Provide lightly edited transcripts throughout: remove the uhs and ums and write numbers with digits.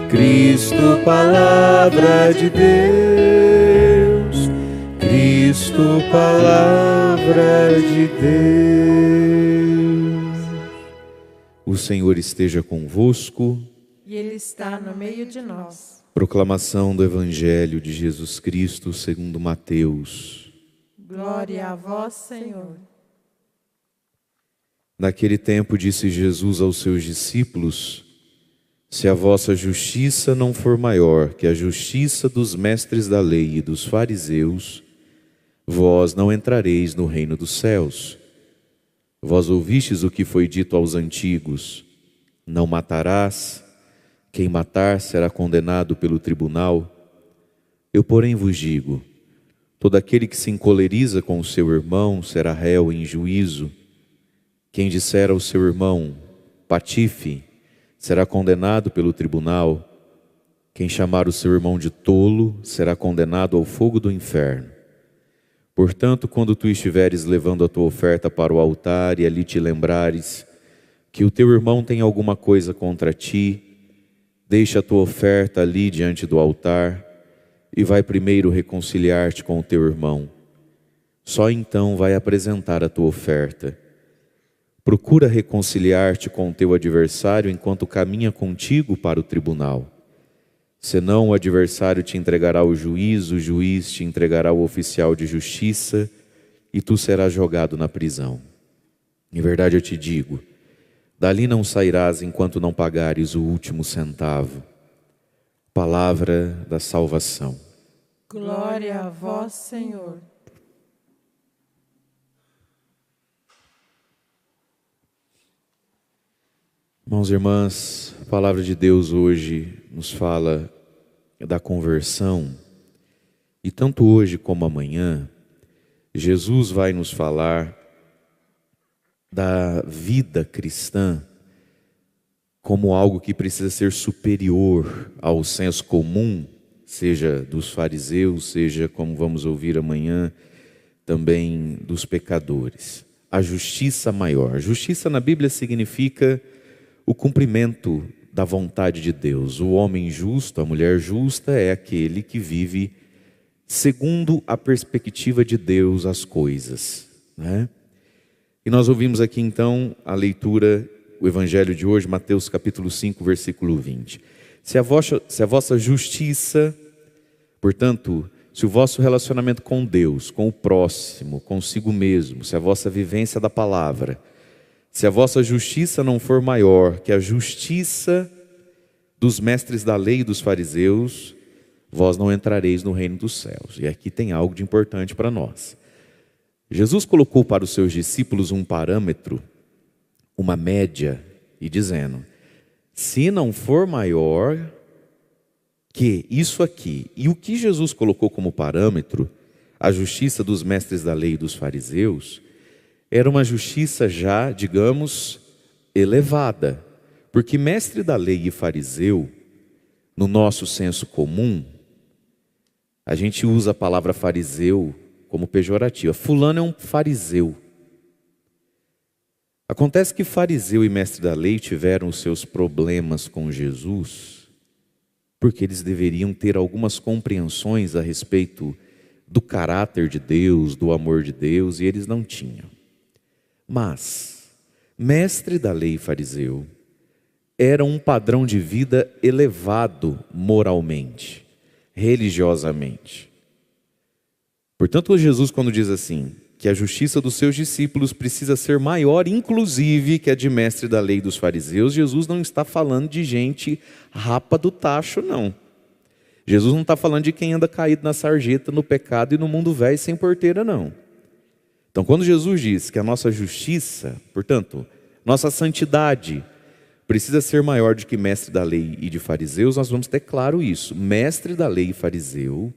Cristo, palavra de Deus, Cristo, palavra de Deus. O Senhor esteja convosco. E Ele está no meio de nós. Proclamação do Evangelho de Jesus Cristo segundo Mateus. Glória a vós, Senhor. Naquele tempo disse Jesus aos seus discípulos: se a vossa justiça não for maior que a justiça dos mestres da lei e dos fariseus, vós não entrareis no reino dos céus. Vós ouvistes o que foi dito aos antigos: não matarás, quem matar será condenado pelo tribunal. Eu, porém, vos digo: todo aquele que se encoleriza com o seu irmão será réu em juízo. Quem disser ao seu irmão: patife, será condenado pelo tribunal. Quem chamar o seu irmão de tolo será condenado ao fogo do inferno. Portanto, quando tu estiveres levando a tua oferta para o altar e ali te lembrares que o teu irmão tem alguma coisa contra ti, deixa a tua oferta ali diante do altar e vai primeiro reconciliar-te com o teu irmão. Só então vai apresentar a tua oferta. Procura reconciliar-te com o teu adversário enquanto caminha contigo para o tribunal. Senão o adversário te entregará ao juiz, o juiz te entregará ao oficial de justiça e tu serás jogado na prisão. Em verdade eu te digo, dali não sairás enquanto não pagares o último centavo. Palavra da salvação. Glória a vós, Senhor. Irmãos e irmãs, a palavra de Deus hoje nos fala da conversão. E tanto hoje como amanhã, Jesus vai nos falar da vida cristã como algo que precisa ser superior ao senso comum, seja dos fariseus, seja, como vamos ouvir amanhã, também dos pecadores. A justiça maior. A justiça na Bíblia significa o cumprimento da vontade de Deus. O homem justo, a mulher justa, é aquele que vive segundo a perspectiva de Deus as coisas, né? E nós ouvimos aqui então a leitura, o Evangelho de hoje, Mateus capítulo 5, versículo 20. Se a vossa justiça, portanto, se o vosso relacionamento com Deus, com o próximo, consigo mesmo, se a vossa vivência da palavra, se a vossa justiça não for maior que a justiça dos mestres da lei e dos fariseus, vós não entrareis no reino dos céus. E aqui tem algo de importante para nós. Jesus colocou para os seus discípulos um parâmetro, uma média, e dizendo: se não for maior que isso aqui, e o que Jesus colocou como parâmetro, a justiça dos mestres da lei e dos fariseus, era uma justiça já, digamos, elevada. Porque mestre da lei e fariseu, no nosso senso comum, a gente usa a palavra fariseu como pejorativa. Fulano é um fariseu. Acontece que fariseu e mestre da lei tiveram os seus problemas com Jesus, porque eles deveriam ter algumas compreensões a respeito do caráter de Deus, do amor de Deus, e eles não tinham. Mas, mestre da lei e fariseu era um padrão de vida elevado moralmente, religiosamente. Portanto, Jesus, quando diz assim, que a justiça dos seus discípulos precisa ser maior, inclusive, que a de mestre da lei dos fariseus, Jesus não está falando de gente rapa do tacho, não. Jesus não está falando de quem anda caído na sarjeta, no pecado e no mundo velho sem porteira, não. Então, quando Jesus diz que a nossa justiça, portanto, nossa santidade, precisa ser maior do que mestre da lei e de fariseus, nós vamos ter claro isso. Mestre da lei e fariseu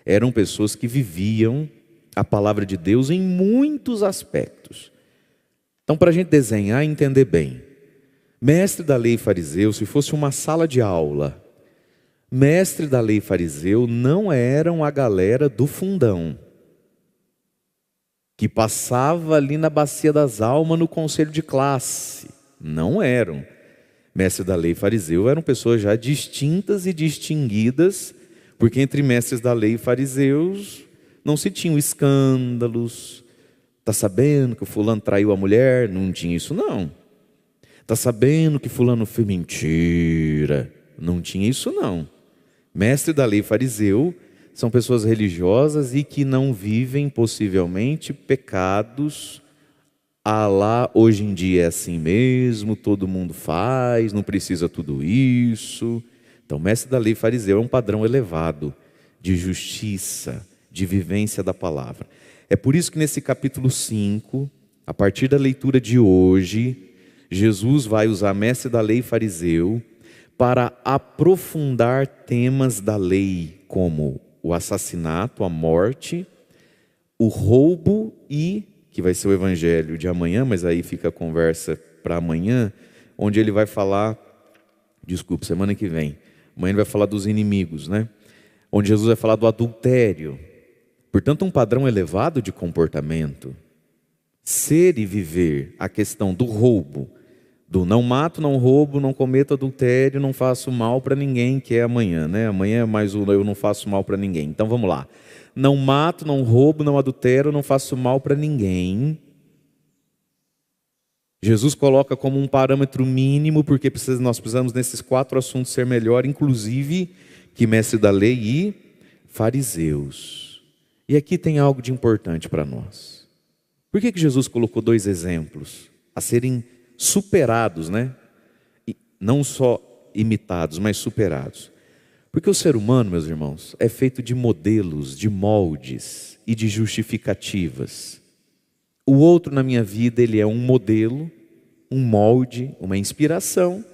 eram pessoas que viviam a palavra de Deus em muitos aspectos. Então, para a gente desenhar e entender bem, mestre da lei e fariseu, se fosse uma sala de aula, mestre da lei e fariseu não eram a galera do fundão, que passava ali na bacia das almas no conselho de classe. Não eram. Mestre da lei e fariseu eram pessoas já distintas e distinguidas, porque entre mestres da lei e fariseus não se tinham escândalos. Está sabendo que o fulano traiu a mulher? Não tinha isso não. Está sabendo que fulano fez mentira? Não tinha isso não. Mestre da lei e fariseu são pessoas religiosas e que não vivem possivelmente pecados. Ah lá, hoje em dia é assim mesmo, todo mundo faz, não precisa tudo isso. Então, mestre da lei e fariseu é um padrão elevado de justiça, de vivência da palavra. É por isso que nesse capítulo 5, a partir da leitura de hoje, Jesus vai usar mestre da lei e fariseu para aprofundar temas da lei, como o assassinato, a morte, o roubo e, que vai ser o evangelho de amanhã, mas aí fica a conversa para amanhã, onde ele vai falar, semana que vem, amanhã ele vai falar dos inimigos, né? Onde Jesus vai falar do adultério. Portanto, um padrão elevado de comportamento, ser e viver, a questão do roubo, do não mato, não roubo, não cometo adultério, não faço mal para ninguém, que é amanhã, né? Amanhã é mais um eu não faço mal para ninguém. Então vamos lá. Não mato, não roubo, não adultero, não faço mal para ninguém. Jesus coloca como um parâmetro mínimo, porque nós precisamos nesses 4 assuntos ser melhor, inclusive que mestre da lei e fariseus. E aqui tem algo de importante para nós. Por que Jesus colocou 2 exemplos a serem superados, né? E não só imitados, mas superados. Porque o ser humano, meus irmãos, é feito de modelos, de moldes e de justificativas. O outro na minha vida, ele é um modelo, um molde, uma inspiração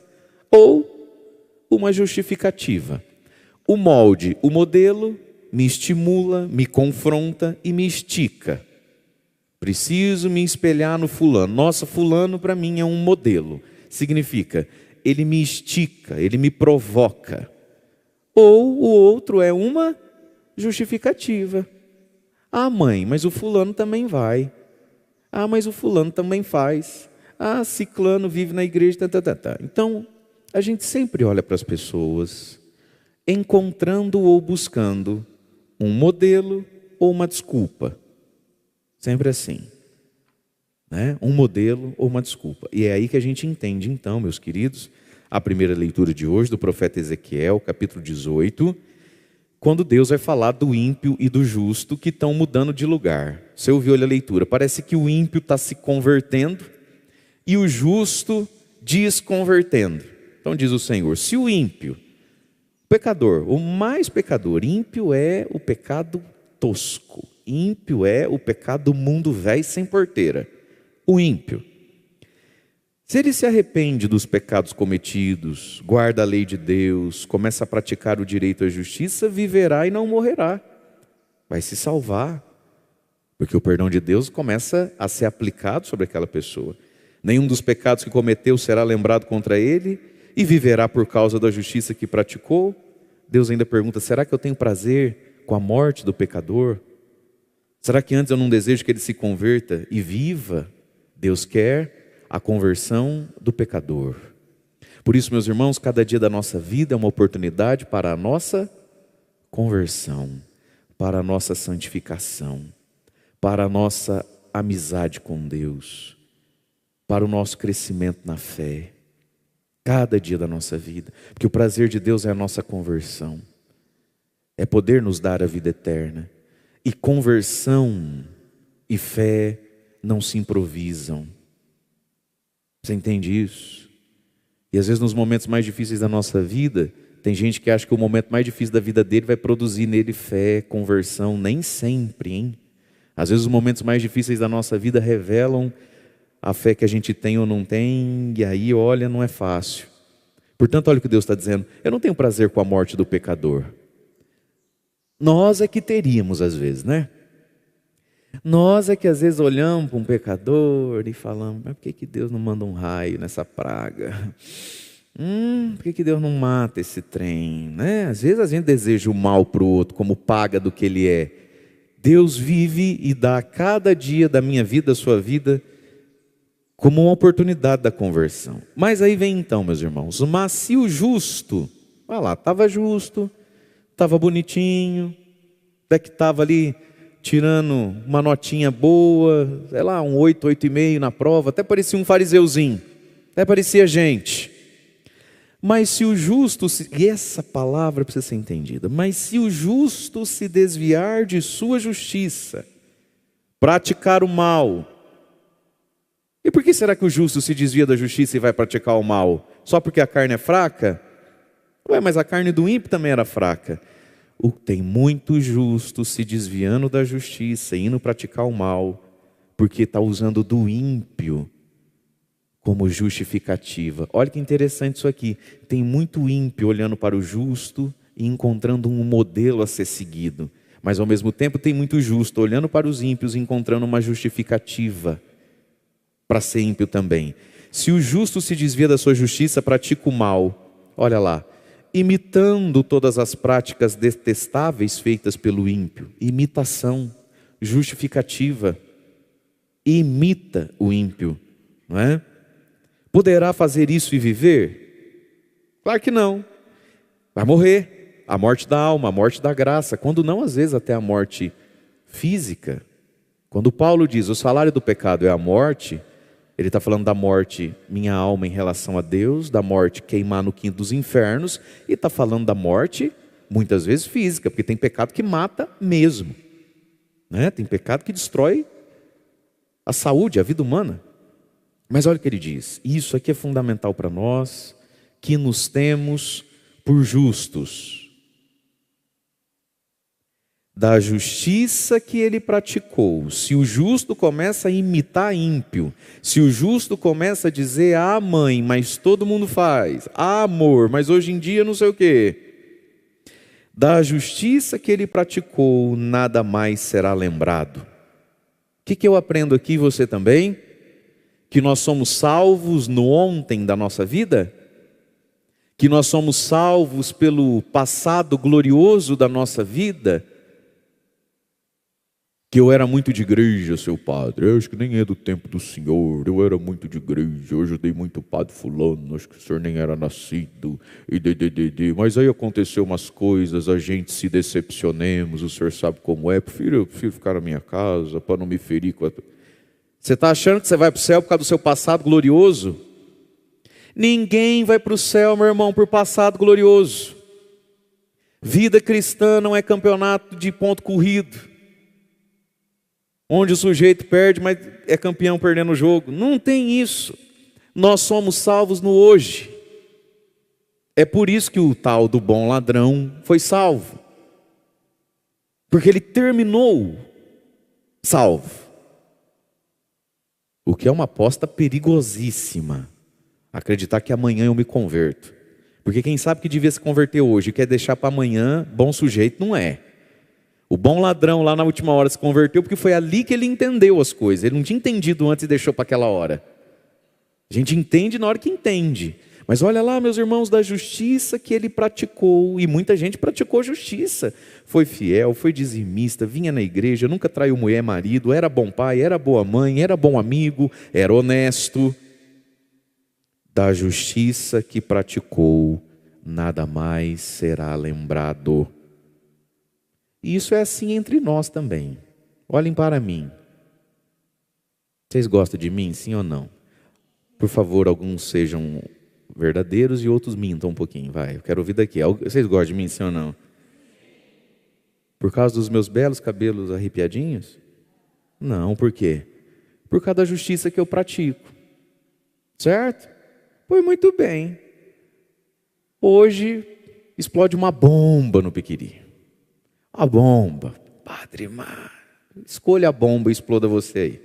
ou uma justificativa. O molde, o modelo, me estimula, me confronta e me estica. Preciso me espelhar no fulano. Nossa, fulano para mim é um modelo. Significa, ele me estica, ele me provoca. Ou o outro é uma justificativa. Ah, mãe, mas o fulano também vai. Ah, mas o fulano também faz. Ah, ciclano vive na igreja. Então, a gente sempre olha para as pessoas, encontrando ou buscando um modelo ou uma desculpa. Sempre assim, né? Um modelo ou uma desculpa. E é aí que a gente entende, então, meus queridos, a primeira leitura de hoje do profeta Ezequiel, capítulo 18, quando Deus vai falar do ímpio e do justo que estão mudando de lugar. Você ouviu a leitura? Parece que o ímpio está se convertendo e o justo desconvertendo. Então diz o Senhor, se o ímpio, pecador, o mais pecador, ímpio é o pecado tosco. Ímpio é o pecado do mundo velho sem porteira. O ímpio. Se ele se arrepende dos pecados cometidos, guarda a lei de Deus, começa a praticar o direito à justiça, viverá e não morrerá. Vai se salvar. Porque o perdão de Deus começa a ser aplicado sobre aquela pessoa. Nenhum dos pecados que cometeu será lembrado contra ele e viverá por causa da justiça que praticou. Deus ainda pergunta, será que eu tenho prazer com a morte do pecador? Será que antes eu não desejo que ele se converta e viva? Deus quer a conversão do pecador. Por isso, meus irmãos, cada dia da nossa vida é uma oportunidade para a nossa conversão, para a nossa santificação, para a nossa amizade com Deus, para o nosso crescimento na fé. Cada dia da nossa vida. Porque o prazer de Deus é a nossa conversão. É poder nos dar a vida eterna. E conversão e fé não se improvisam. Você entende isso? E às vezes nos momentos mais difíceis da nossa vida, tem gente que acha que o momento mais difícil da vida dele vai produzir nele fé, conversão. Nem sempre, hein? Às vezes os momentos mais difíceis da nossa vida revelam a fé que a gente tem ou não tem, e aí, olha, não é fácil. Portanto, olha o que Deus está dizendo. Eu não tenho prazer com a morte do pecador. Nós é que teríamos às vezes, né? Nós é que às vezes olhamos para um pecador e falamos, mas por que Deus não manda um raio nessa praga? Por que Deus não mata esse trem? Né? Às vezes a gente deseja o mal para o outro como paga do que ele é. Deus vive e dá a cada dia da minha vida, da sua vida, como uma oportunidade da conversão. Mas aí vem então, meus irmãos, mas se o justo, olha lá, estava justo, estava bonitinho, até que estava ali tirando uma notinha boa, sei lá, um 8, 8,5 na prova, até parecia um fariseuzinho, até parecia gente. Mas se o justo, e essa palavra precisa ser entendida, mas se o justo se desviar de sua justiça, praticar o mal. E por que será que o justo se desvia da justiça e vai praticar o mal? Só porque a carne é fraca? Ué, mas a carne do ímpio também era fraca. Tem muito justo se desviando da justiça, indo praticar o mal, porque está usando do ímpio como justificativa. Olha que interessante isso aqui. Tem muito ímpio olhando para o justo e encontrando um modelo a ser seguido. Mas ao mesmo tempo tem muito justo olhando para os ímpios e encontrando uma justificativa para ser ímpio também. Se o justo se desvia da sua justiça, pratica o mal. Olha lá. Imitando todas as práticas detestáveis feitas pelo ímpio. Imitação, justificativa. Imita o ímpio, não é? Poderá fazer isso e viver? Claro que não. Vai morrer. A morte da alma, a morte da graça. Quando não, às vezes até a morte física. Quando Paulo diz, o salário do pecado é a morte, ele está falando da morte, minha alma em relação a Deus, da morte queimar no quinto dos infernos, e está falando da morte, muitas vezes física, porque tem pecado que mata mesmo, né? Tem pecado que destrói a saúde, a vida humana. Mas olha o que ele diz, isso aqui é fundamental para nós, que nos temos por justos. Da justiça que ele praticou. Se o justo começa a imitar ímpio, se o justo começa a dizer, ah mãe, mas todo mundo faz, ah amor, mas hoje em dia não sei o quê. Da justiça que ele praticou, nada mais será lembrado. O que eu aprendo aqui, você também? Que nós somos salvos no ontem da nossa vida? Que nós somos salvos pelo passado glorioso da nossa vida? Que eu era muito de igreja, seu padre. Eu acho que nem é do tempo do senhor. Eu era muito de igreja. Eu ajudei muito o padre fulano. Acho que o senhor nem era nascido. Mas aí aconteceu umas coisas. A gente se decepcionemos. O senhor sabe como é. Eu prefiro ficar na minha casa para não me ferir com a... Você está achando que você vai para o céu por causa do seu passado glorioso? Ninguém vai para o céu, meu irmão, por passado glorioso. Vida cristã não é campeonato de ponto corrido, onde o sujeito perde, mas é campeão perdendo o jogo. Não tem isso. Nós somos salvos no hoje. É por isso que o tal do bom ladrão foi salvo. Porque ele terminou salvo. O que é uma aposta perigosíssima. Acreditar que amanhã eu me converto. Porque quem sabe que devia se converter hoje e quer deixar para amanhã, bom sujeito não é. O bom ladrão lá na última hora se converteu porque foi ali que ele entendeu as coisas. Ele não tinha entendido antes e deixou para aquela hora. A gente entende na hora que entende. Mas olha lá, meus irmãos, da justiça que ele praticou. E muita gente praticou justiça. Foi fiel, foi dizimista, vinha na igreja, nunca traiu mulher, marido, era bom pai, era boa mãe, era bom amigo, era honesto. Da justiça que praticou, nada mais será lembrado. E isso é assim entre nós também. Olhem para mim. Vocês gostam de mim, sim ou não? Por favor, alguns sejam verdadeiros e outros mintam um pouquinho. Vai, eu quero ouvir daqui. Vocês gostam de mim, sim ou não? Por causa dos meus belos cabelos arrepiadinhos? Não, por quê? Por causa da justiça que eu pratico. Certo? Pois muito bem. Hoje explode uma bomba no Piquiri. A bomba, Padre Mar, escolha a bomba e exploda você aí.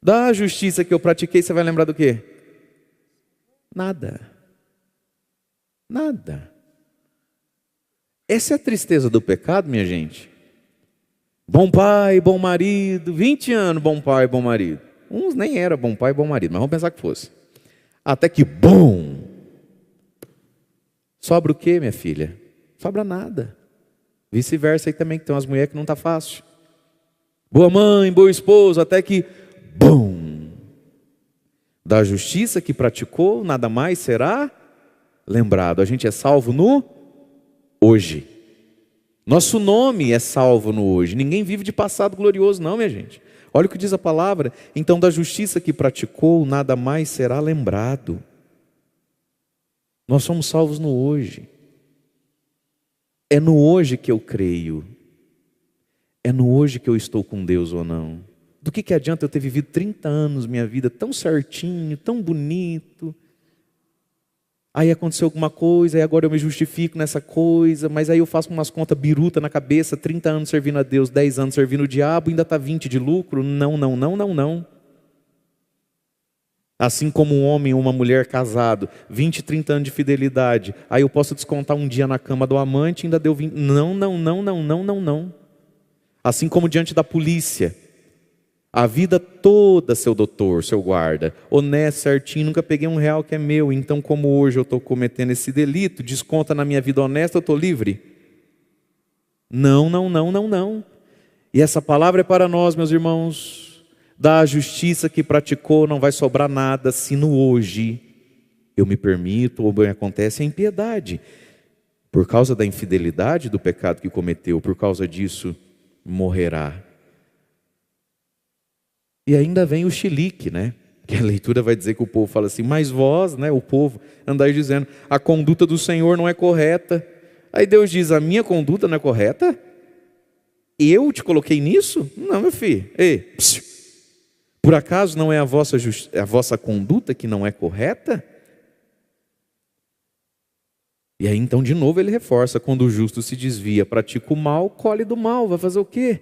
Da justiça que eu pratiquei, você vai lembrar do quê? Nada. Nada. Essa é a tristeza do pecado, minha gente. Bom pai, bom marido, 20 anos bom pai, bom marido. Uns nem era bom pai, bom marido, mas vamos pensar que fosse. Até que, bom! Sobra o quê, minha filha? Sobra nada. Vice-versa aí também, que tem umas mulheres que não está fácil. Boa mãe, boa esposa, até que, bum! Da justiça que praticou, nada mais será lembrado. A gente é salvo no hoje. Nosso nome é salvo no hoje. Ninguém vive de passado glorioso não, minha gente. Olha o que diz a palavra. Então da justiça que praticou, nada mais será lembrado. Nós somos salvos no hoje. É no hoje que eu creio. É no hoje que eu estou com Deus ou não. Do que adianta eu ter vivido 30 anos minha vida tão certinho, tão bonito? Aí aconteceu alguma coisa, aí agora eu me justifico nessa coisa, mas aí eu faço umas contas biruta na cabeça, 30 anos servindo a Deus, 10 anos servindo o diabo, ainda está 20 de lucro? Não, não, não, não, não. Assim como um homem ou uma mulher casado, 20, 30 anos de fidelidade, aí eu posso descontar um dia na cama do amante e ainda deu 20. Não, não, não, não, não, não, não. Assim como diante da polícia, a vida toda, seu doutor, seu guarda, honesto, certinho, nunca peguei R$1 que é meu, então como hoje eu estou cometendo esse delito, desconta na minha vida honesta, eu estou livre? Não, não, não, não, não. E essa palavra é para nós, meus irmãos. Da justiça que praticou não vai sobrar nada se no hoje eu me permito ou bem acontece a impiedade. Por causa da infidelidade do pecado que cometeu, por causa disso morrerá. E ainda vem o chilique, né? Que a leitura vai dizer que o povo fala assim, mas vós, né, o povo, andai dizendo, a conduta do Senhor não é correta. Aí Deus diz, a minha conduta não é correta? Eu te coloquei nisso? Não, meu filho. Ei, psiu. Por acaso não é a vossa conduta que não é correta? E aí então de novo ele reforça, quando o justo se desvia, pratica o mal, colhe do mal, vai fazer o quê?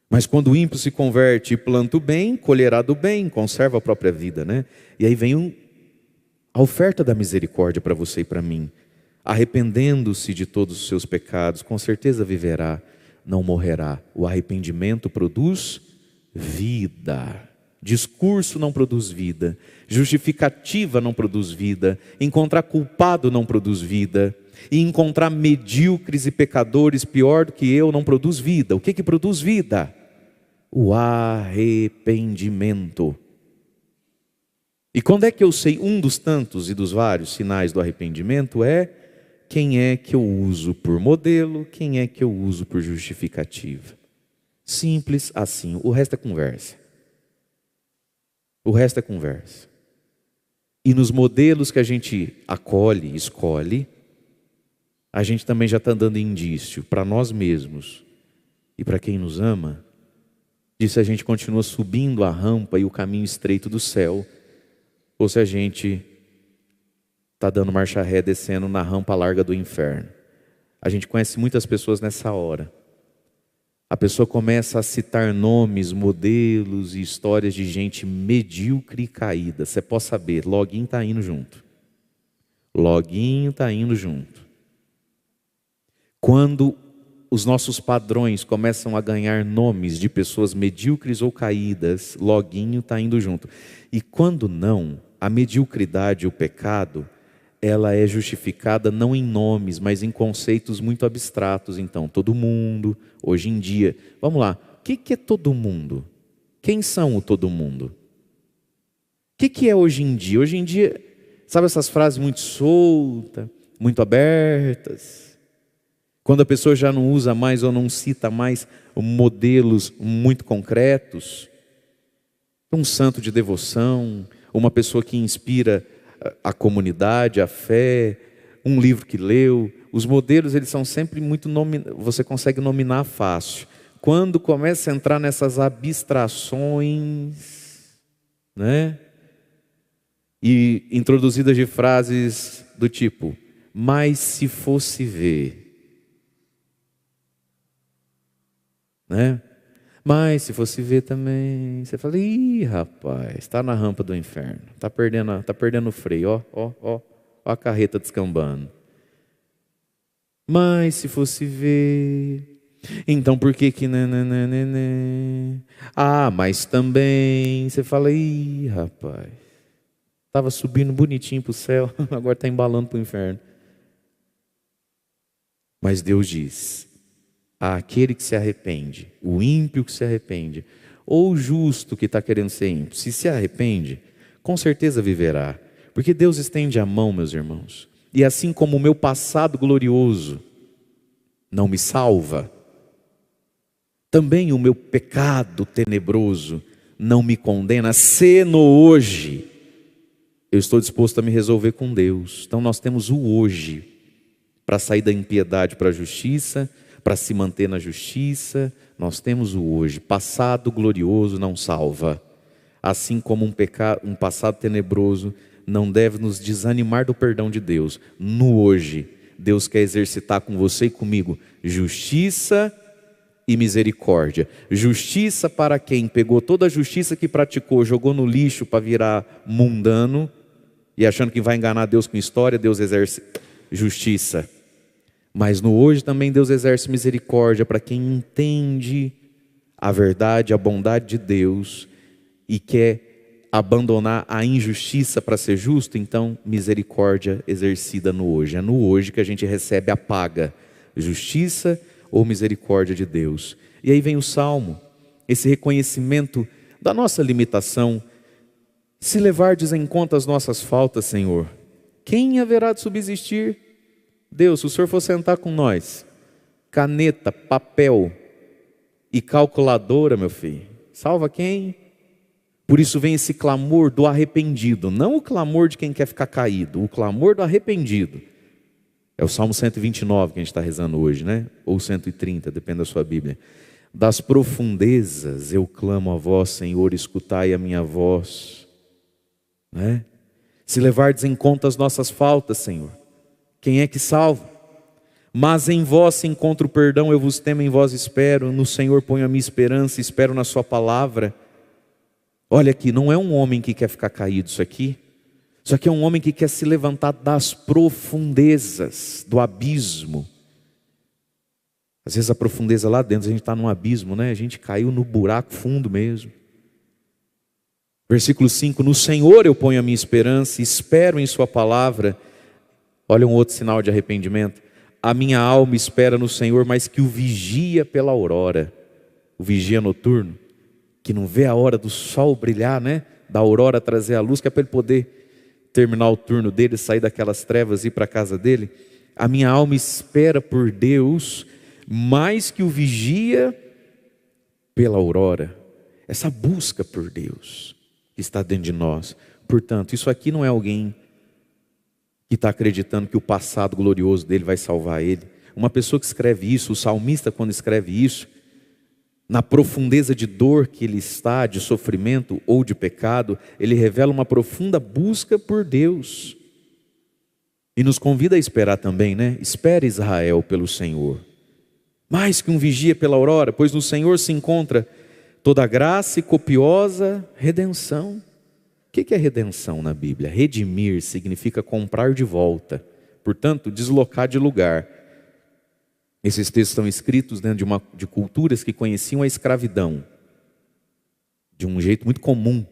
Mas quando o ímpio se converte e planta o bem, colherá do bem, conserva a própria vida, né? E aí vem a oferta da misericórdia para você e para mim. Arrependendo-se de todos os seus pecados, com certeza viverá, não morrerá. O arrependimento produz vida. Discurso não produz vida. Justificativa não produz vida. Encontrar culpado não produz vida. E encontrar medíocres e pecadores pior do que eu não produz vida. O que produz vida? O arrependimento. E quando é que eu sei um dos tantos e dos vários sinais do arrependimento? É quem é que eu uso por modelo, quem é que eu uso por justificativa. Simples assim, o resto é conversa. O resto é conversa. E nos modelos que a gente acolhe, escolhe, a gente também já está dando indício para nós mesmos e para quem nos ama, de se a gente continua subindo a rampa e o caminho estreito do céu, ou se a gente está dando marcha ré descendo na rampa larga do inferno. A gente conhece muitas pessoas nessa hora. A pessoa começa a citar nomes, modelos e histórias de gente medíocre e caída. Você pode saber, loguinho está indo junto. Loguinho está indo junto. Quando os nossos padrões começam a ganhar nomes de pessoas medíocres ou caídas, loguinho está indo junto. E quando não, a mediocridade e o pecado, ela é justificada não em nomes, mas em conceitos muito abstratos. Então, todo mundo, hoje em dia, vamos lá, o que é todo mundo? Quem são o todo mundo? O que é hoje em dia? Hoje em dia, sabe essas frases muito soltas, muito abertas? Quando a pessoa já não usa mais ou não cita mais modelos muito concretos, um santo de devoção, uma pessoa que inspira a comunidade, a fé, um livro que leu, os modelos eles são sempre muito você consegue nominar fácil. Quando começa a entrar nessas abstrações, né? E introduzidas de frases do tipo, mas se fosse ver, né? Mas se fosse ver também, você fala, ih, rapaz, está na rampa do inferno, está perdendo o freio, ó a carreta descambando. Mas se fosse ver, então por que que Ah, mas também, você fala, ih, rapaz, estava subindo bonitinho para o céu, agora está embalando para o inferno. Mas Deus diz, aquele que se arrepende, o ímpio que se arrepende, ou o justo que está querendo ser ímpio, se arrepende, com certeza viverá. Porque Deus estende a mão, meus irmãos. E assim como o meu passado glorioso não me salva, também o meu pecado tenebroso não me condena. Se no hoje eu estou disposto a me resolver com Deus. Então nós temos o hoje para sair da impiedade para a justiça, para se manter na justiça. Nós temos o hoje. Passado glorioso não salva. Assim como um passado tenebroso não deve nos desanimar do perdão de Deus. No hoje, Deus quer exercitar com você e comigo justiça e misericórdia. Justiça para quem pegou toda a justiça que praticou, jogou no lixo para virar mundano, e achando que vai enganar Deus com história, Deus exerce justiça. Mas no hoje também Deus exerce misericórdia para quem entende a verdade, a bondade de Deus e quer abandonar a injustiça para ser justo. Então misericórdia exercida no hoje. É no hoje que a gente recebe a paga, justiça ou misericórdia de Deus. E aí vem o Salmo, esse reconhecimento da nossa limitação. Se levardes em conta as nossas faltas, Senhor, quem haverá de subsistir? Deus, se o Senhor for sentar com nós, caneta, papel e calculadora, meu filho, salva quem? Por isso vem esse clamor do arrependido, não o clamor de quem quer ficar caído, o clamor do arrependido. É o Salmo 129 que a gente está rezando hoje, né? Ou 130, depende da sua Bíblia. Das profundezas eu clamo a vós, Senhor, escutai a minha voz. Né? Se levardes em conta as nossas faltas, Senhor, quem é que salva? Mas em vós se encontra o perdão, eu vos temo, em vós espero, no Senhor ponho a minha esperança, espero na sua palavra. Olha aqui, não é um homem que quer ficar caído isso aqui é um homem que quer se levantar das profundezas, do abismo. Às vezes a profundeza lá dentro, a gente está num abismo, né? A gente caiu no buraco fundo mesmo. Versículo 5, no Senhor eu ponho a minha esperança, espero em sua palavra. Olha um outro sinal de arrependimento. A minha alma espera no Senhor, mas que o vigia pela aurora. O vigia noturno, que não vê a hora do sol brilhar, né? Da aurora trazer a luz, que é para ele poder terminar o turno dele, sair daquelas trevas e ir para a casa dele. A minha alma espera por Deus, mais que o vigia pela aurora. Essa busca por Deus que está dentro de nós. Portanto, isso aqui não é alguém que está acreditando que o passado glorioso dele vai salvar ele. Uma pessoa que escreve isso, o salmista quando escreve isso, na profundeza de dor que ele está, de sofrimento ou de pecado, ele revela uma profunda busca por Deus. E nos convida a esperar também, né? Espere Israel pelo Senhor. Mais que um vigia pela aurora, pois no Senhor se encontra toda a graça e copiosa redenção. O que é redenção na Bíblia? Redimir significa comprar de volta. Portanto, deslocar de lugar. Esses textos estão escritos dentro de culturas que conheciam a escravidão. De um jeito muito comum,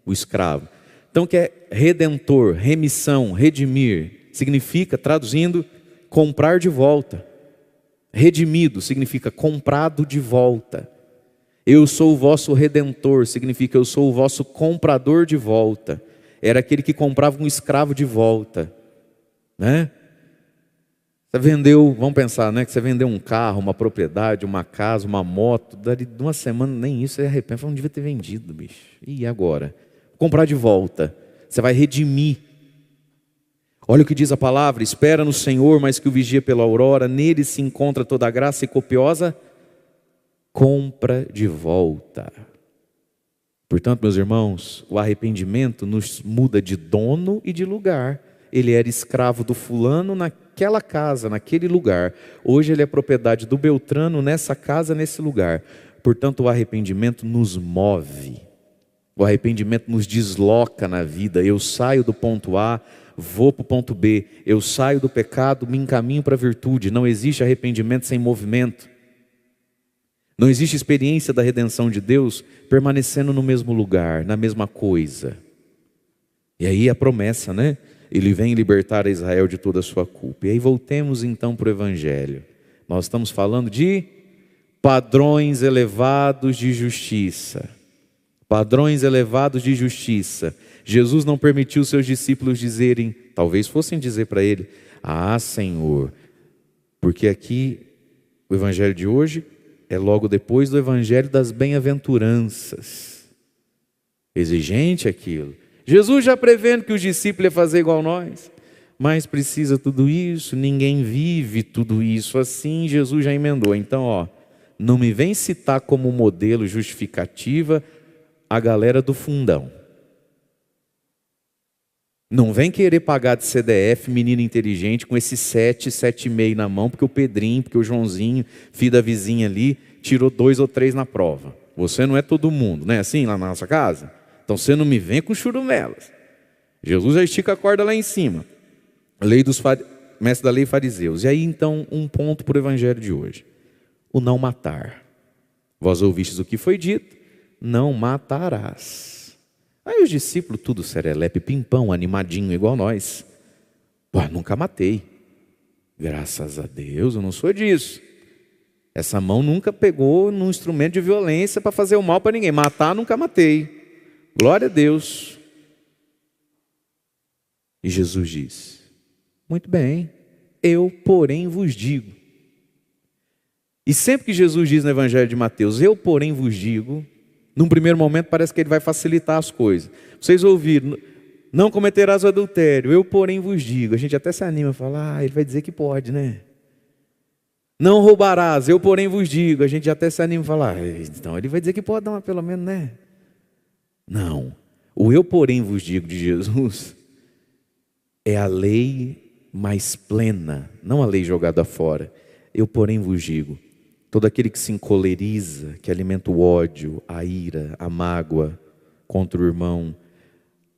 o escravo. Então, que é redentor, remissão, redimir, significa, traduzindo, comprar de volta. Redimido significa comprado de volta. Eu sou o vosso redentor, significa eu sou o vosso comprador de volta. Era aquele que comprava um escravo de volta, né? Você vendeu, vamos pensar, né? Que você vendeu um carro, uma propriedade, uma casa, uma moto, dali de uma semana, nem isso, você arrepende, não devia ter vendido, bicho. E agora? Comprar de volta, você vai redimir. Olha o que diz a palavra, espera no Senhor, mas que o vigia pela aurora, nele se encontra toda a graça e copiosa compra de volta. Portanto, meus irmãos, o arrependimento nos muda de dono e de lugar. Ele era escravo do fulano naquela casa, naquele lugar. Hoje ele é propriedade do Beltrano nessa casa, nesse lugar. Portanto, o arrependimento nos move. O arrependimento nos desloca na vida. Eu saio do ponto A, vou para o ponto B. Eu saio do pecado, me encaminho para a virtude. Não existe arrependimento sem movimento. Não existe experiência da redenção de Deus permanecendo no mesmo lugar, na mesma coisa. E aí a promessa, né? Ele vem libertar a Israel de toda a sua culpa. E aí voltemos então para o Evangelho. Nós estamos falando de padrões elevados de justiça. padrões elevados de justiça. Jesus não permitiu seus discípulos dizerem, talvez fossem dizer para ele: ah, Senhor, porque aqui o evangelho de hoje é logo depois do evangelho das bem-aventuranças. Exigente aquilo. Jesus já prevendo que os discípulos iam fazer igual nós. Mas precisa tudo isso, ninguém vive tudo isso assim. Jesus já emendou. Então, não me vem citar como modelo justificativa a galera do fundão. Não vem querer pagar de CDF, menino inteligente, com esse 7, 7,5 na mão, porque o Pedrinho, porque o Joãozinho, filho da vizinha ali, tirou 2 ou 3 na prova. Você não é todo mundo, não é assim lá na nossa casa? Então você não me vem com churumelas. Jesus já estica a corda lá em cima. Lei dos mestres da lei fariseus. E aí então um ponto para o evangelho de hoje. O não matar. Vós ouvistes o que foi dito, não matarás. Aí os discípulos, tudo serelepe, pimpão, animadinho, igual nós. Pô, nunca matei. Graças a Deus, eu não sou disso. Essa mão nunca pegou num instrumento de violência para fazer o mal para ninguém. Matar, nunca matei. Glória a Deus. E Jesus diz: muito bem, eu porém vos digo. E sempre que Jesus diz no Evangelho de Mateus, eu porém vos digo, num primeiro momento parece que ele vai facilitar as coisas. Vocês ouviram, não cometerás o adultério, eu porém vos digo. A gente até se anima a falar, ele vai dizer que pode, né? Não roubarás, eu porém vos digo. A gente até se anima a falar, então ele vai dizer que pode, não, pelo menos, né? Não, o eu porém vos digo de Jesus é a lei mais plena, não a lei jogada fora. Eu porém vos digo, todo aquele que se encoleriza, que alimenta o ódio, a ira, a mágoa contra o irmão,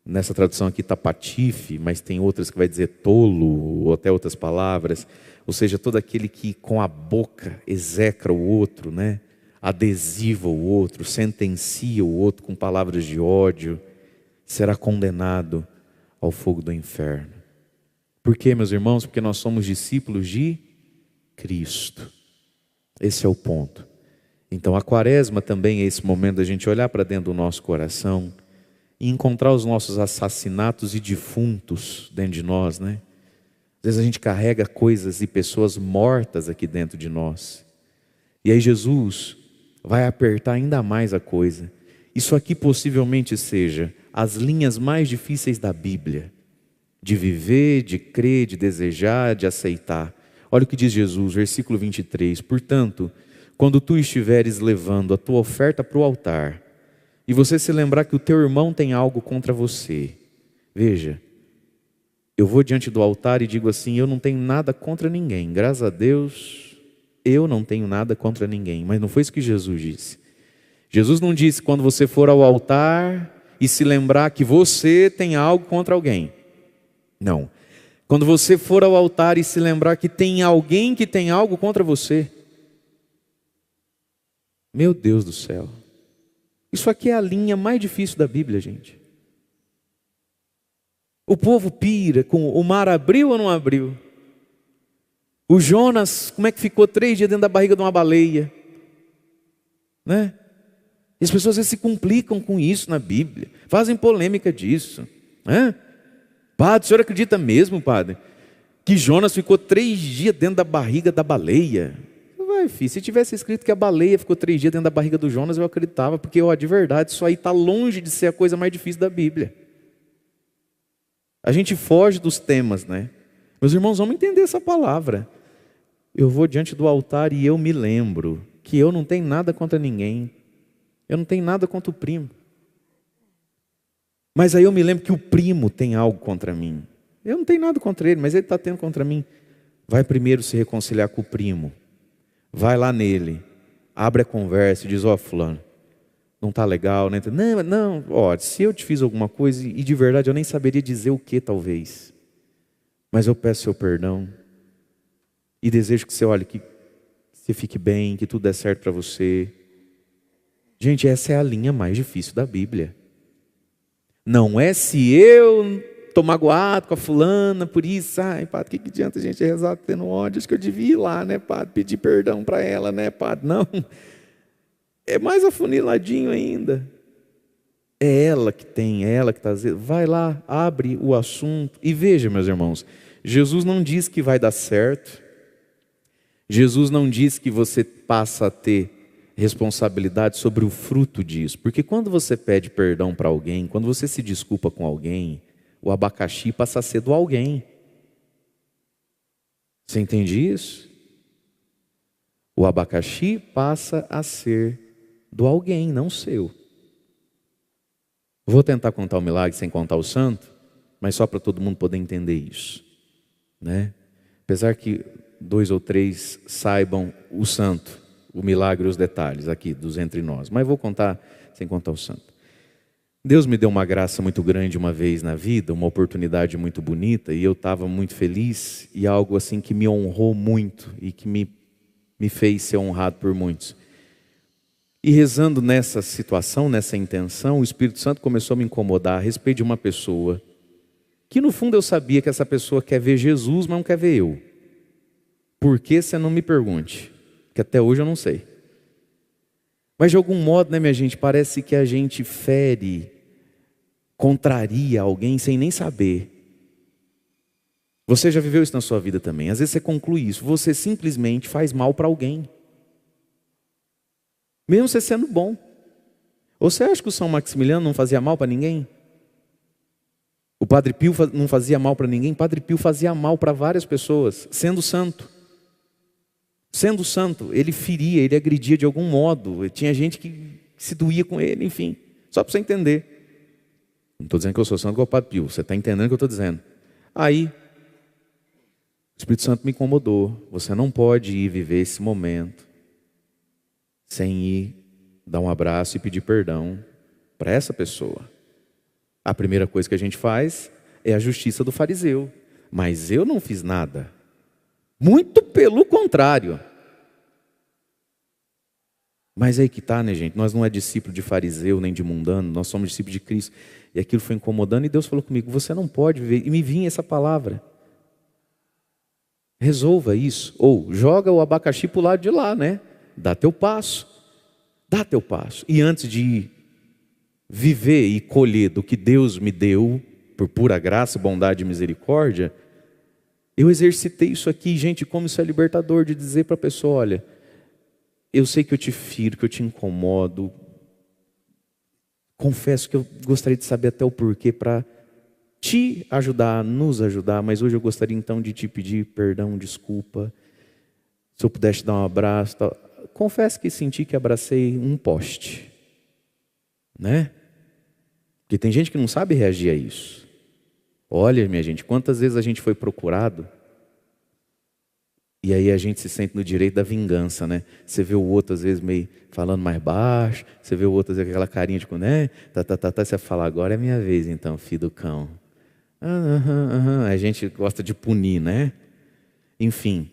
nessa tradução aqui está patife, mas tem outras que vai dizer tolo, ou até outras palavras, ou seja, todo aquele que com a boca execra o outro, né? Adesiva o outro, sentencia o outro com palavras de ódio, será condenado ao fogo do inferno. Por quê, meus irmãos? Porque nós somos discípulos de Cristo. Esse é o ponto. Então a quaresma também é esse momento da gente olhar para dentro do nosso coração e encontrar os nossos assassinatos e defuntos dentro de nós, né? Às vezes a gente carrega coisas e pessoas mortas aqui dentro de nós. E aí Jesus vai apertar ainda mais a coisa. Isso aqui possivelmente seja as linhas mais difíceis da Bíblia. De viver, de crer, de desejar, de aceitar. Olha o que diz Jesus, versículo 23. Portanto, quando tu estiveres levando a tua oferta para o altar, e você se lembrar que o teu irmão tem algo contra você, veja, eu vou diante do altar e digo assim, eu não tenho nada contra ninguém, graças a Deus, eu não tenho nada contra ninguém. Mas não foi isso que Jesus disse. Jesus não disse quando você for ao altar e se lembrar que você tem algo contra alguém. Não. Quando você for ao altar e se lembrar que tem alguém que tem algo contra você. Meu Deus do céu. Isso aqui é a linha mais difícil da Bíblia, gente. O povo pira com o mar abriu ou não abriu? O Jonas, como é que ficou 3 dias dentro da barriga de uma baleia? Né? E as pessoas às vezes se complicam com isso na Bíblia. Fazem polêmica disso. Né? Padre, o senhor acredita mesmo, padre, que Jonas ficou 3 dias dentro da barriga da baleia? Vai, filho, se tivesse escrito que a baleia ficou 3 dias dentro da barriga do Jonas, eu acreditava, porque de verdade, isso aí está longe de ser a coisa mais difícil da Bíblia. A gente foge dos temas, né? Meus irmãos, vamos entender essa palavra. Eu vou diante do altar e eu me lembro que eu não tenho nada contra ninguém. Eu não tenho nada contra o primo. Mas aí eu me lembro que o primo tem algo contra mim. Eu não tenho nada contra ele, mas ele está tendo contra mim. Vai primeiro se reconciliar com o primo. Vai lá nele. Abre a conversa e diz, fulano, não está legal, né? Não, se eu te fiz alguma coisa e de verdade eu nem saberia dizer o que talvez. Mas eu peço seu perdão. E desejo que você olhe, que você fique bem, que tudo dê certo para você. Gente, essa é a linha mais difícil da Bíblia. Não é se eu estou magoado com a fulana por isso. Ai, padre, que adianta a gente rezar tendo ódio? Acho que eu devia ir lá, né, padre? Pedir perdão para ela, né, padre? Não. É mais afuniladinho ainda. É ela que tem, é ela que está dizendo. Vai lá, abre o assunto. E veja, meus irmãos, Jesus não diz que vai dar certo. Jesus não diz que você passa a ter responsabilidade sobre o fruto disso. Porque quando você pede perdão para alguém, quando você se desculpa com alguém, o abacaxi passa a ser do alguém. Você entende isso? O abacaxi passa a ser do alguém, não seu. Vou tentar contar o milagre sem contar o santo, mas só para todo mundo poder entender isso, né? Apesar que 2 ou 3 saibam o santo, o milagre e os detalhes aqui dos entre nós, mas vou contar sem contar o santo. Deus me deu uma graça muito grande uma vez na vida, uma oportunidade muito bonita, e eu estava muito feliz, e algo assim que me honrou muito e que me fez ser honrado por muitos. E rezando nessa situação, nessa intenção, o Espírito Santo começou a me incomodar a respeito de uma pessoa que no fundo eu sabia que essa pessoa quer ver Jesus, mas não quer ver eu. Por que você não me pergunte? Que até hoje eu não sei. Mas de algum modo, né, minha gente, parece que a gente fere, contraria alguém sem nem saber. Você já viveu isso na sua vida também. Às vezes você conclui isso, você simplesmente faz mal para alguém. Mesmo você sendo bom. Ou você acha que o São Maximiliano não fazia mal para ninguém? O Padre Pio não fazia mal para ninguém? O Padre Pio fazia mal para várias pessoas, sendo santo. Sendo santo, ele feria, ele agredia de algum modo. Tinha gente que se doía com ele, enfim. Só para você entender. Não estou dizendo que eu sou santo igual o Padre Pio. Você está entendendo o que eu estou dizendo. Aí, o Espírito Santo me incomodou. Você não pode ir viver esse momento sem ir dar um abraço e pedir perdão para essa pessoa. A primeira coisa que a gente faz é a justiça do fariseu. Mas eu não fiz nada. Muito pelo contrário. Mas aí que está, né, gente? Nós não é discípulo de fariseu nem de mundano, nós somos discípulos de Cristo. E aquilo foi incomodando e Deus falou comigo, você não pode viver. E me vinha essa palavra. Resolva isso. Ou joga o abacaxi para o lado de lá, né? Dá teu passo. Dá teu passo. E antes de viver e colher do que Deus me deu, por pura graça, bondade e misericórdia, eu exercitei isso aqui, gente, como isso é libertador, de dizer para a pessoa, olha, eu sei que eu te firo, que eu te incomodo, confesso que eu gostaria de saber até o porquê para te ajudar, nos ajudar, mas hoje eu gostaria então de te pedir perdão, desculpa, se eu pudesse te dar um abraço, tal. Confesso que senti que abracei um poste, né? Porque tem gente que não sabe reagir a isso. Olha, minha gente, quantas vezes a gente foi procurado e aí a gente se sente no direito da vingança, né? Você vê o outro às vezes meio falando mais baixo, você vê o outro às vezes com aquela carinha de, né? Você fala, agora é minha vez então, filho do cão. A gente gosta de punir, né? Enfim.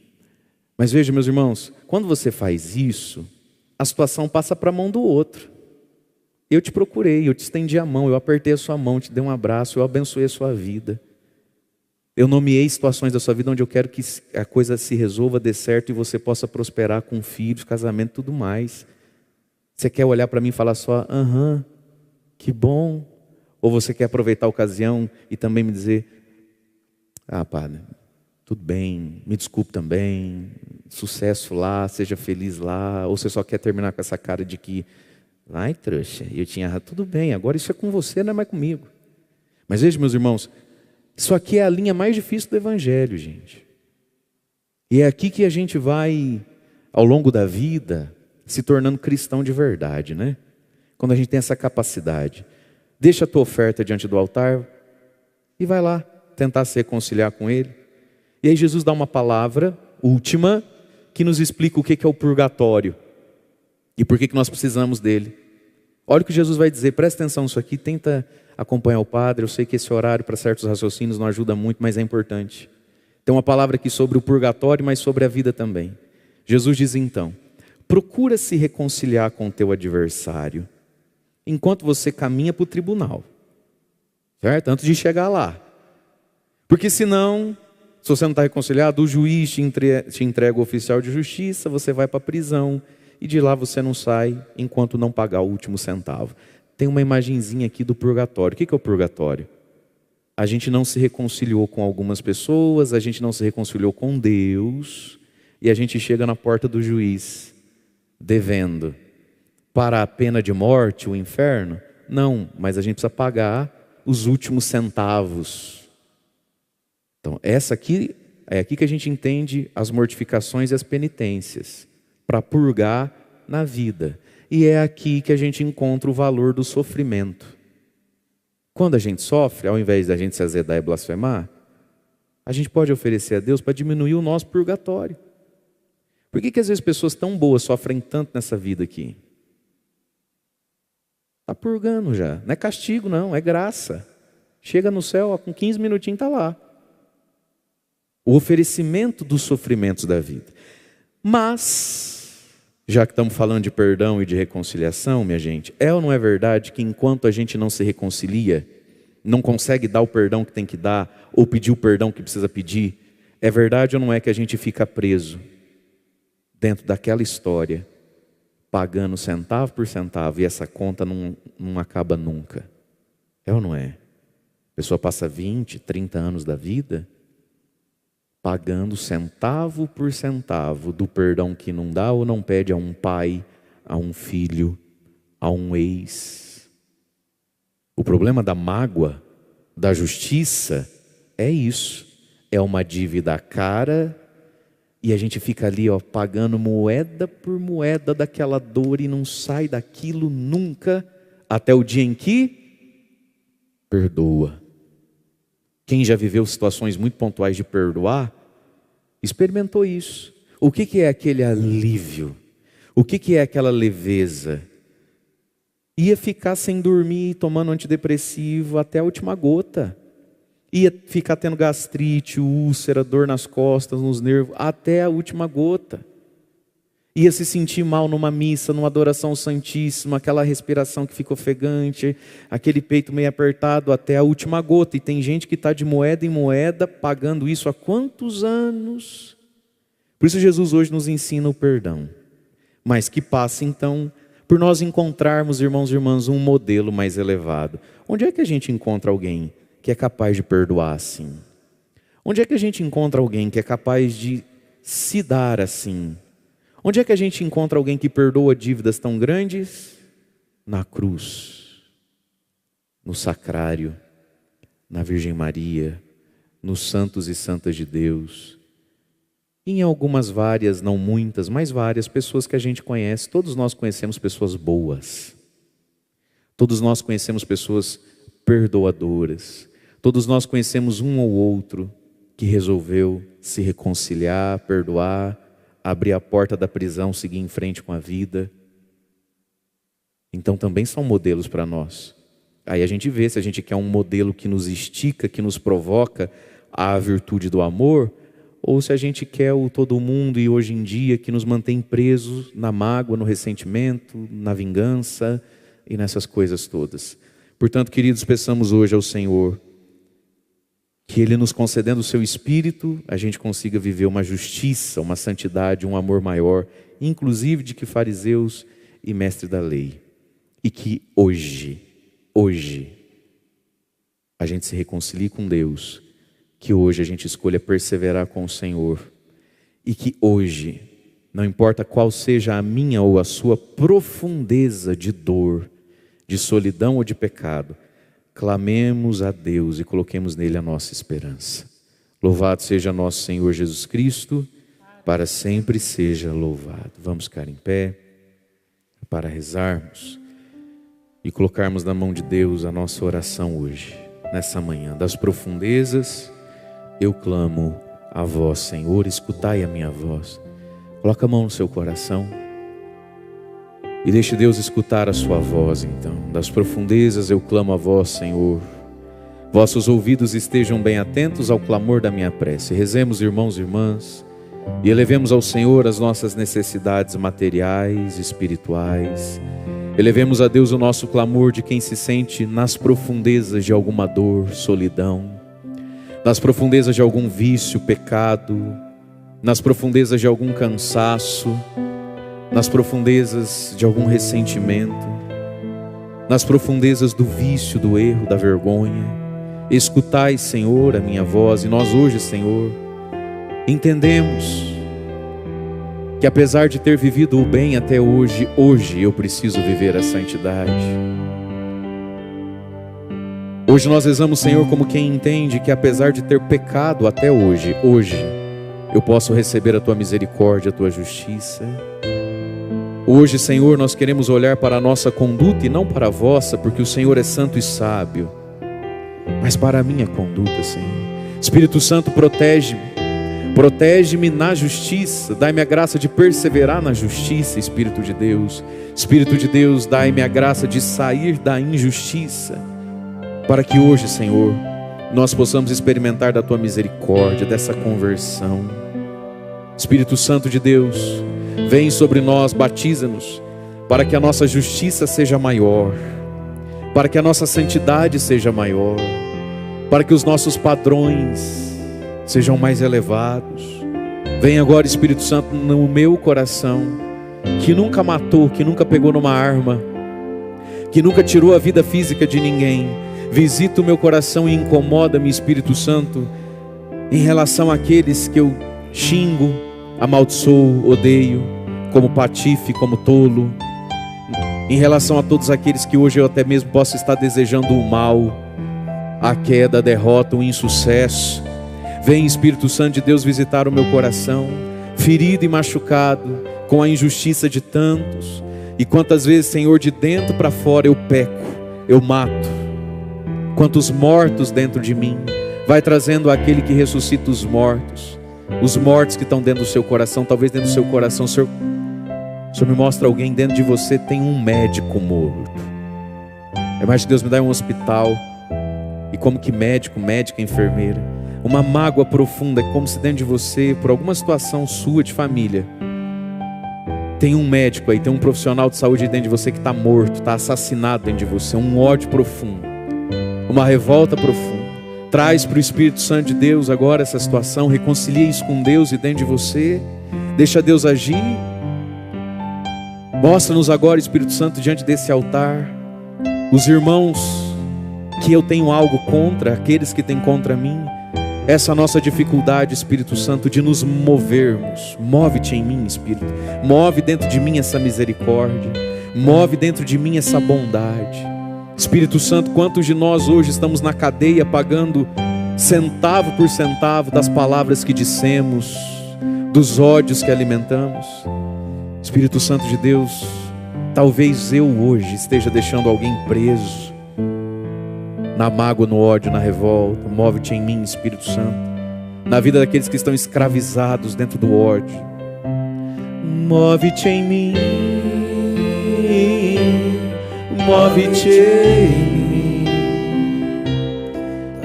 Mas veja, meus irmãos, quando você faz isso, a situação passa para a mão do outro. Eu te procurei, eu te estendi a mão, eu apertei a sua mão, te dei um abraço, eu abençoei a sua vida. Eu nomeei situações da sua vida onde eu quero que a coisa se resolva, dê certo e você possa prosperar com filhos, casamento e tudo mais. Você quer olhar para mim e falar só, que bom. Ou você quer aproveitar a ocasião e também me dizer, padre, tudo bem, me desculpe também, sucesso lá, seja feliz lá. Ou você só quer terminar com essa cara de que, ai trouxa, eu tinha errado, tudo bem, agora isso é com você, não é mais comigo. Mas veja, meus irmãos, isso aqui é a linha mais difícil do Evangelho, gente. E é aqui que a gente vai, ao longo da vida, se tornando cristão de verdade, né? Quando a gente tem essa capacidade. Deixa a tua oferta diante do altar e vai lá tentar se reconciliar com Ele. E aí Jesus dá uma palavra última que nos explica o que é o purgatório e por que nós precisamos dele. Olha o que Jesus vai dizer, presta atenção nisso aqui, tenta acompanhar o padre. Eu sei que esse horário para certos raciocínios não ajuda muito, mas é importante. Tem uma palavra aqui sobre o purgatório, mas sobre a vida também. Jesus diz então, procura se reconciliar com o teu adversário enquanto você caminha para o tribunal, certo? Antes de chegar lá. Porque senão, se você não está reconciliado, o juiz te entrega o oficial de justiça, você vai para a prisão e de lá você não sai enquanto não pagar o último centavo. tem uma imagenzinha aqui do purgatório. O que é o purgatório? A gente não se reconciliou com algumas pessoas, a gente não se reconciliou com Deus, e a gente chega na porta do juiz, devendo. Para a pena de morte, o inferno? Não, mas a gente precisa pagar os últimos centavos. Então, essa aqui é aqui que a gente entende as mortificações e as penitências, para purgar na vida. E é aqui que a gente encontra o valor do sofrimento. Quando a gente sofre, ao invés da gente se azedar e blasfemar, a gente pode oferecer a Deus para diminuir o nosso purgatório. Por que às vezes pessoas tão boas sofrem tanto nessa vida aqui? Está purgando já. Não é castigo não, é graça. Chega no céu, ó, com 15 minutinhos está lá. O oferecimento dos sofrimentos da vida. Mas, já que estamos falando de perdão e de reconciliação, minha gente, é ou não é verdade que enquanto a gente não se reconcilia, não consegue dar o perdão que tem que dar, ou pedir o perdão que precisa pedir, é verdade ou não é que a gente fica preso dentro daquela história, pagando centavo por centavo, e essa conta não acaba nunca? É ou não é? A pessoa passa 20, 30 anos da vida pagando centavo por centavo do perdão que não dá ou não pede a um pai, a um filho, a um ex. O problema da mágoa, da justiça, é isso. É uma dívida cara e a gente fica ali, ó, pagando moeda por moeda daquela dor e não sai daquilo nunca, até o dia em que perdoa. Quem já viveu situações muito pontuais de perdoar, experimentou isso. O que é aquele alívio? O que é aquela leveza? Ia ficar sem dormir, tomando antidepressivo até a última gota. Ia ficar tendo gastrite, úlcera, dor nas costas, nos nervos, até a última gota. Ia se sentir mal numa missa, numa adoração santíssima, aquela respiração que fica ofegante, aquele peito meio apertado até a última gota. E tem gente que está de moeda em moeda, pagando isso há quantos anos? Por isso Jesus hoje nos ensina o perdão. Mas que passa então por nós encontrarmos, irmãos e irmãs, um modelo mais elevado. Onde é que a gente encontra alguém que é capaz de perdoar assim? Onde é que a gente encontra alguém que é capaz de se dar assim? Onde é que a gente encontra alguém que perdoa dívidas tão grandes? Na cruz, no sacrário, na Virgem Maria, nos santos e santas de Deus. E em algumas várias, não muitas, mas várias pessoas que a gente conhece. Todos nós conhecemos pessoas boas. Todos nós conhecemos pessoas perdoadoras. Todos nós conhecemos um ou outro que resolveu se reconciliar, perdoar, abrir a porta da prisão, seguir em frente com a vida. Então também são modelos para nós. Aí a gente vê se a gente quer um modelo que nos estica, que nos provoca a virtude do amor, ou se a gente quer o todo mundo e hoje em dia que nos mantém presos na mágoa, no ressentimento, na vingança e nessas coisas todas. Portanto, queridos, peçamos hoje ao Senhor que Ele, nos concedendo o seu Espírito, a gente consiga viver uma justiça, uma santidade, um amor maior, inclusive de que fariseus e mestres da lei. E que hoje, a gente se reconcilie com Deus, que hoje a gente escolha perseverar com o Senhor, e que hoje, não importa qual seja a minha ou a sua profundeza de dor, de solidão ou de pecado, clamemos a Deus e coloquemos nele a nossa esperança. Louvado seja nosso Senhor Jesus Cristo, para sempre seja louvado. Vamos ficar em pé para rezarmos e colocarmos na mão de Deus a nossa oração hoje, nessa manhã. Das profundezas eu clamo a vós, Senhor, escutai a minha voz. Coloca a mão no seu coração e deixe Deus escutar a sua voz então. Das profundezas eu clamo a vós, Senhor. Vossos ouvidos estejam bem atentos ao clamor da minha prece. Rezemos, irmãos e irmãs, e elevemos ao Senhor as nossas necessidades materiais, espirituais. Elevemos a Deus o nosso clamor de quem se sente nas profundezas de alguma dor, solidão, nas profundezas de algum vício, pecado, nas profundezas de algum cansaço, nas profundezas de algum ressentimento, nas profundezas do vício, do erro, da vergonha. Escutai, Senhor, a minha voz. E nós hoje, Senhor, entendemos que apesar de ter vivido o bem até hoje, hoje eu preciso viver a santidade. Hoje nós rezamos, Senhor, como quem entende que apesar de ter pecado até hoje, eu posso receber a Tua misericórdia, a Tua justiça. Hoje, Senhor, nós queremos olhar para a nossa conduta e não para a vossa, porque o Senhor é santo e sábio, mas para a minha conduta, Senhor. Espírito Santo, protege-me na justiça, dai-me a graça de perseverar na justiça, Espírito de Deus. Espírito de Deus, dai-me a graça de sair da injustiça, para que hoje, Senhor, nós possamos experimentar da Tua misericórdia, dessa conversão. Espírito Santo de Deus, vem sobre nós, batiza-nos, para que a nossa justiça seja maior, para que a nossa santidade seja maior, para que os nossos padrões sejam mais elevados. Vem agora, Espírito Santo, no meu coração, que nunca matou, que nunca pegou numa arma, que nunca tirou a vida física de ninguém. Visita o meu coração e incomoda-me, Espírito Santo, em relação àqueles que eu xingo, amaldiçoo, odeio, como patife, como tolo, em relação a todos aqueles que hoje eu até mesmo posso estar desejando o mal, a queda, a derrota, o insucesso. Vem, Espírito Santo de Deus, visitar o meu coração, ferido e machucado com a injustiça de tantos. E quantas vezes, Senhor, de dentro para fora eu peco, eu mato. Quantos mortos dentro de mim. Vai trazendo aquele que ressuscita os mortos que estão dentro do seu coração. Talvez dentro do seu coração, o Senhor me mostra alguém dentro de você, tem um médico morto. É mais que Deus me dá um hospital, e como que médico, médica, enfermeira, uma mágoa profunda, é como se dentro de você, por alguma situação sua de família, tem um médico aí, tem um profissional de saúde dentro de você que está morto, está assassinado dentro de você, um ódio profundo, uma revolta profunda. Traz para o Espírito Santo de Deus agora essa situação, reconcilia isso com Deus e dentro de você, deixa Deus agir. Mostra-nos agora, Espírito Santo, diante desse altar, os irmãos que eu tenho algo contra, aqueles que têm contra mim, essa nossa dificuldade, Espírito Santo, de nos movermos. Move-te em mim, Espírito, move dentro de mim essa misericórdia, move dentro de mim essa bondade. Espírito Santo, quantos de nós hoje estamos na cadeia pagando centavo por centavo das palavras que dissemos, dos ódios que alimentamos? Espírito Santo de Deus, talvez eu hoje esteja deixando alguém preso na mágoa, no ódio, na revolta. Move-te em mim, Espírito Santo, na vida daqueles que estão escravizados dentro do ódio. Move-te em mim, move-te em mim,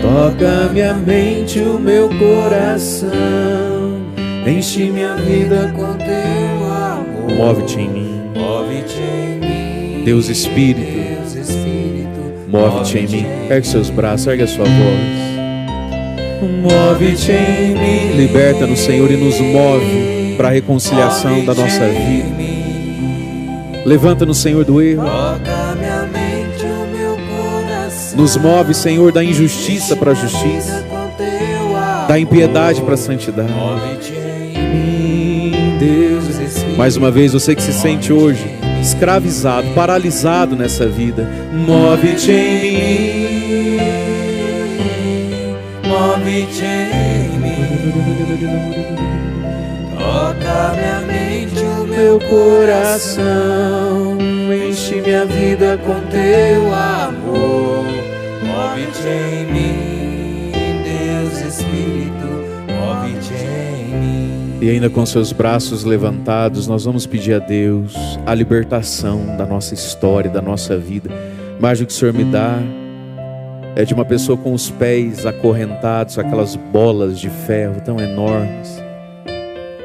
toca minha mente, o meu coração, enche minha vida com teu amor. Move-te em mim, move-te em mim, Deus Espírito, move-te em mim. Ergue seus braços, ergue a sua voz. Move-te em mim, liberta-nos, Senhor, e nos move para a reconciliação da nossa vida. Levanta-nos, Senhor, do erro. Nos move, Senhor, da injustiça para a justiça, da impiedade para a santidade. Mais uma vez, você que se sente hoje escravizado, paralisado nessa vida, move-te em mim, move-te em mim, toca minha mente, o meu coração, enche minha vida com teu amor. Move-te em mim, Deus Espírito, move-te em mim. E ainda com seus braços levantados, nós vamos pedir a Deus a libertação da nossa história, da nossa vida. Mais do que o Senhor me dá é de uma pessoa com os pés acorrentados, aquelas bolas de ferro tão enormes.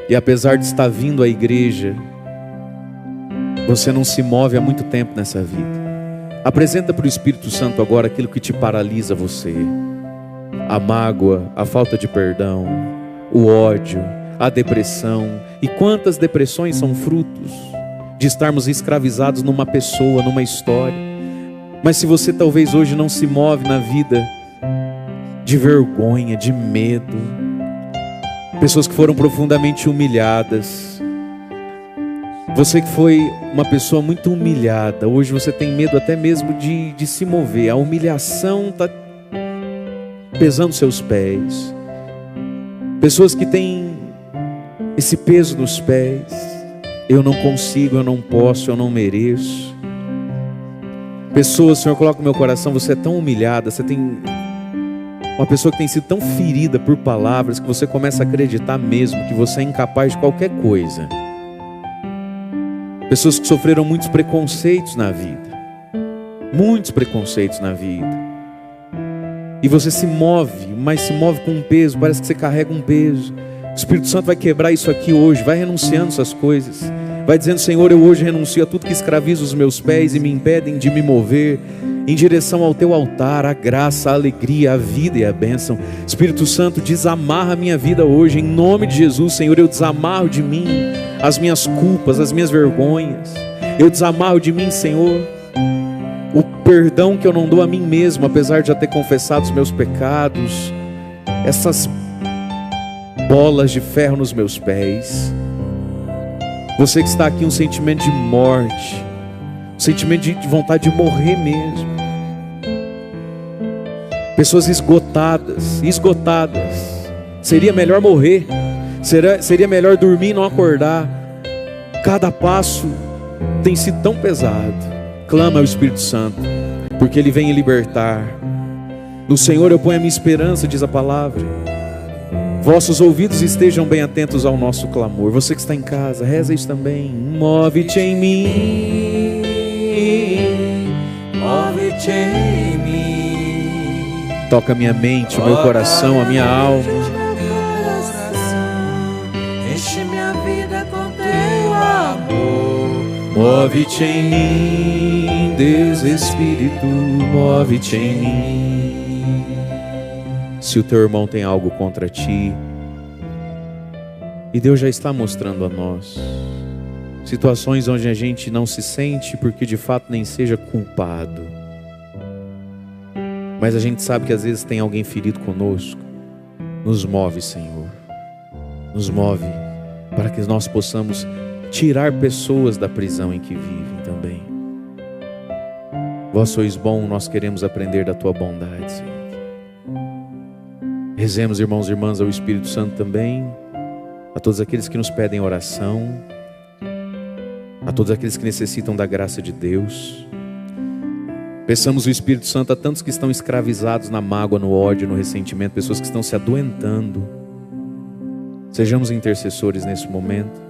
E apesar de estar vindo à igreja, você não se move há muito tempo nessa vida. Apresenta para o Espírito Santo agora aquilo que te paralisa você. A mágoa, a falta de perdão, o ódio, a depressão. E quantas depressões são frutos de estarmos escravizados numa pessoa, numa história. Mas se você talvez hoje não se move na vida de vergonha, de medo, pessoas que foram profundamente humilhadas, você que foi uma pessoa muito humilhada, hoje você tem medo até mesmo de se mover, a humilhação está pesando seus pés. Pessoas que têm esse peso nos pés, eu não consigo, eu não posso, eu não mereço. Pessoas, Senhor, coloca no meu coração, você é tão humilhada, você tem uma pessoa que tem sido tão ferida por palavras, que você começa a acreditar mesmo que você é incapaz de qualquer coisa. Pessoas que sofreram muitos preconceitos na vida, muitos preconceitos na vida, e você se move, mas se move com um peso, parece que você carrega um peso. O Espírito Santo vai quebrar isso aqui hoje, vai renunciando essas coisas, vai dizendo: Senhor, eu hoje renuncio a tudo que escraviza os meus pés e me impedem de me mover em direção ao teu altar, a graça, a alegria, a vida e a bênção. Espírito Santo, desamarra a minha vida hoje, em nome de Jesus. Senhor, eu desamarro de mim as minhas culpas, as minhas vergonhas. Eu desamarro de mim, Senhor, o perdão que eu não dou a mim mesmo, apesar de já ter confessado os meus pecados, essas bolas de ferro nos meus pés. Você que está aqui, um sentimento de morte, um sentimento de vontade de morrer mesmo. Pessoas esgotadas. Seria melhor morrer, seria melhor dormir e não acordar. Cada passo tem sido tão pesado. Clama ao Espírito Santo, porque Ele vem libertar. No Senhor eu ponho a minha esperança, diz a palavra. Vossos ouvidos estejam bem atentos ao nosso clamor. Você que está em casa, reza isso também. Move-te em mim, move-te em mim. Toca minha mente, o meu coração, a minha alma. Enche minha vida com teu amor. Move-te em mim, Deus Espírito, move-te em mim. Se o teu irmão tem algo contra ti, e Deus já está mostrando a nós situações onde a gente não se sente, porque de fato nem seja culpado, mas a gente sabe que às vezes tem alguém ferido conosco. Nos move, Senhor, nos move para que nós possamos tirar pessoas da prisão em que vivem também. Vós sois bom, nós queremos aprender da tua bondade, Senhor. Rezemos, irmãos e irmãs, ao Espírito Santo também, a todos aqueles que nos pedem oração, a todos aqueles que necessitam da graça de Deus. Peçamos o Espírito Santo a tantos que estão escravizados na mágoa, no ódio, no ressentimento, pessoas que estão se adoentando. Sejamos intercessores nesse momento.